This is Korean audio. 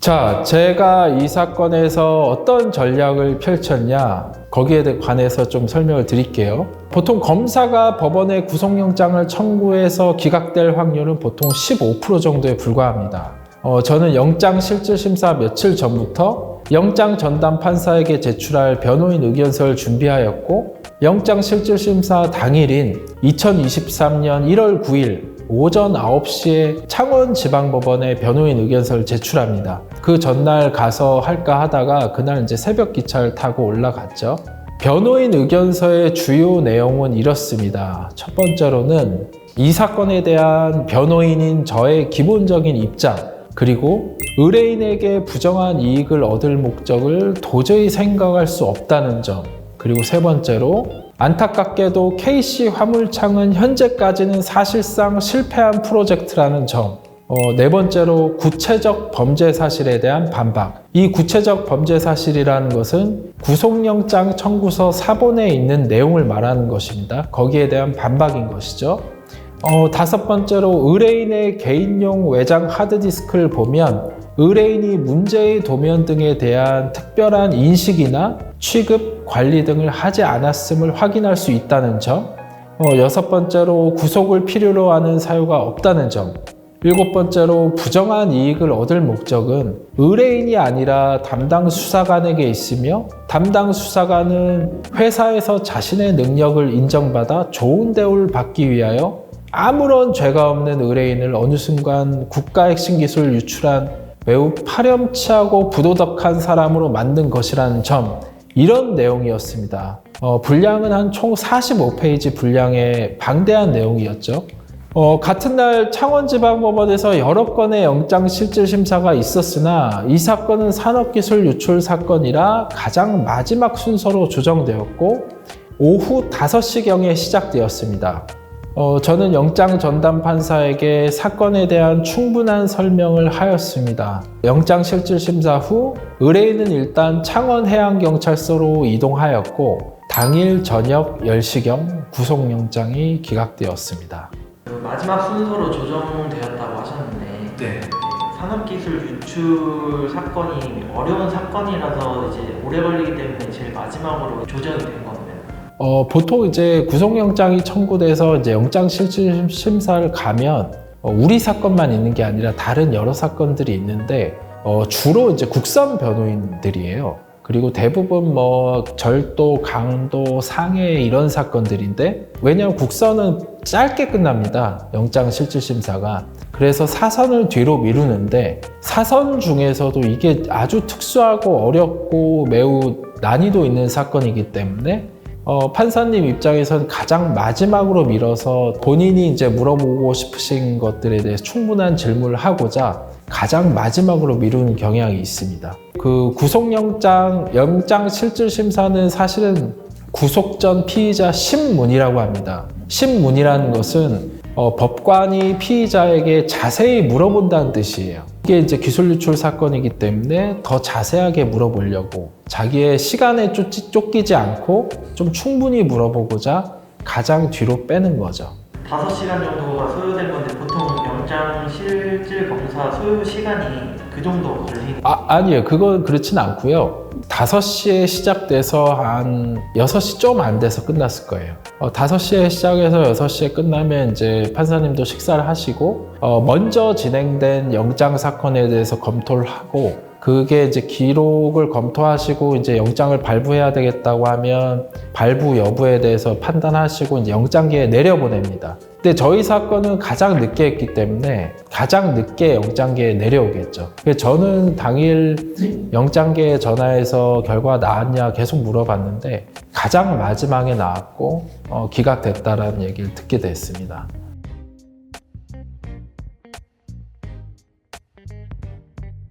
자, 제가 이 사건에서 어떤 전략을 펼쳤냐, 거기에 관해서 좀 설명을 드릴게요. 보통 검사가 법원에 구속영장을 청구해서 기각될 확률은 보통 15% 정도에 불과합니다. 저는 영장실질심사 며칠 전부터 영장 전담 판사에게 제출할 변호인 의견서를 준비하였고, 영장실질심사 당일인 2023년 1월 9일 오전 9시에 창원지방법원에 변호인 의견서를 제출합니다. 그 전날 가서 할까 하다가 그날 이제 새벽 기차를 타고 올라갔죠. 변호인 의견서의 주요 내용은 이렇습니다. 첫 번째로는 이 사건에 대한 변호인인 저의 기본적인 입장, 그리고 의뢰인에게 부정한 이익을 얻을 목적을 도저히 생각할 수 없다는 점, 그리고 세 번째로 안타깝게도 KC 화물창은 현재까지는 사실상 실패한 프로젝트라는 점, 네 번째로 구체적 범죄 사실에 대한 반박. 이 구체적 범죄 사실이라는 것은 구속영장 청구서 사본에 있는 내용을 말하는 것입니다. 거기에 대한 반박인 것이죠. 다섯 번째로 의뢰인의 개인용 외장 하드디스크를 보면 의뢰인이 문제의 도면 등에 대한 특별한 인식이나 취급, 관리 등을 하지 않았음을 확인할 수 있다는 점, 여섯 번째로 구속을 필요로 하는 사유가 없다는 점, 일곱 번째로 부정한 이익을 얻을 목적은 의뢰인이 아니라 담당 수사관에게 있으며 담당 수사관은 회사에서 자신의 능력을 인정받아 좋은 대우를 받기 위하여 아무런 죄가 없는 의뢰인을 어느 순간 국가 핵심 기술을 유출한 매우 파렴치하고 부도덕한 사람으로 만든 것이라는 점, 이런 내용이었습니다. 분량은 한 총 45페이지 분량의 방대한 내용이었죠. 같은 날 창원지방법원에서 여러 건의 영장실질심사가 있었으나 이 사건은 산업기술 유출 사건이라 가장 마지막 순서로 조정되었고 오후 5시경에 시작되었습니다. 저는 영장 전담 판사에게 사건에 대한 충분한 설명을 하였습니다. 영장실질심사 후 의뢰인은 일단 창원해양경찰서로 이동하였고 당일 저녁 10시경 구속영장이 기각되었습니다. 마지막 순서로 조정되었다고 하셨는데 네. 산업기술 유출 사건이 어려운 사건이라서 이제 오래 걸리기 때문에 제일 마지막으로 조정이 된 건가요? 보통 이제 구속영장이 청구돼서 이제 영장실질심사를 가면 우리 사건만 있는 게 아니라 다른 여러 사건들이 있는데 주로 이제 국선 변호인들이에요. 그리고 대부분 뭐 절도, 강도, 상해 이런 사건들인데, 왜냐하면 국선은 짧게 끝납니다. 영장실질심사가. 그래서 사선을 뒤로 미루는데 사선 중에서도 이게 아주 특수하고 어렵고 매우 난이도 있는 사건이기 때문에 판사님 입장에서는 가장 마지막으로 밀어서 본인이 이제 물어보고 싶으신 것들에 대해서 충분한 질문을 하고자 가장 마지막으로 미루는 경향이 있습니다. 그 구속영장, 영장실질심사는 사실은 구속 전 피의자 심문이라고 합니다. 심문이라는 것은 법관이 피의자에게 자세히 물어본다는 뜻이에요. 이게 이제 기술유출 사건이기 때문에 더 자세하게 물어보려고 자기의 시간에 쫓기지 않고 좀 충분히 물어보고자 가장 뒤로 빼는 거죠. 5시간 정도가 소요된 건데 보통 영장실질검사 소요 시간이 그 정도 걸리는 아니에요. 그건 그렇진 않고요. 5시에 시작돼서 한 6시 좀 안 돼서 끝났을 거예요. 5시에 시작해서 6시에 끝나면 이제 판사님도 식사를 하시고 먼저 진행된 영장 사건에 대해서 검토를 하고, 그게 이제 기록을 검토하시고 이제 영장을 발부해야 되겠다고 하면 발부 여부에 대해서 판단하시고 이제 영장기에 내려보냅니다. 근데 저희 사건은 가장 늦게 했기 때문에 가장 늦게 영장기에 내려오겠죠. 그래서 저는 당일 영장기에 전화해서 결과 나왔냐 계속 물어봤는데 가장 마지막에 나왔고 기각됐다라는 얘기를 듣게 됐습니다.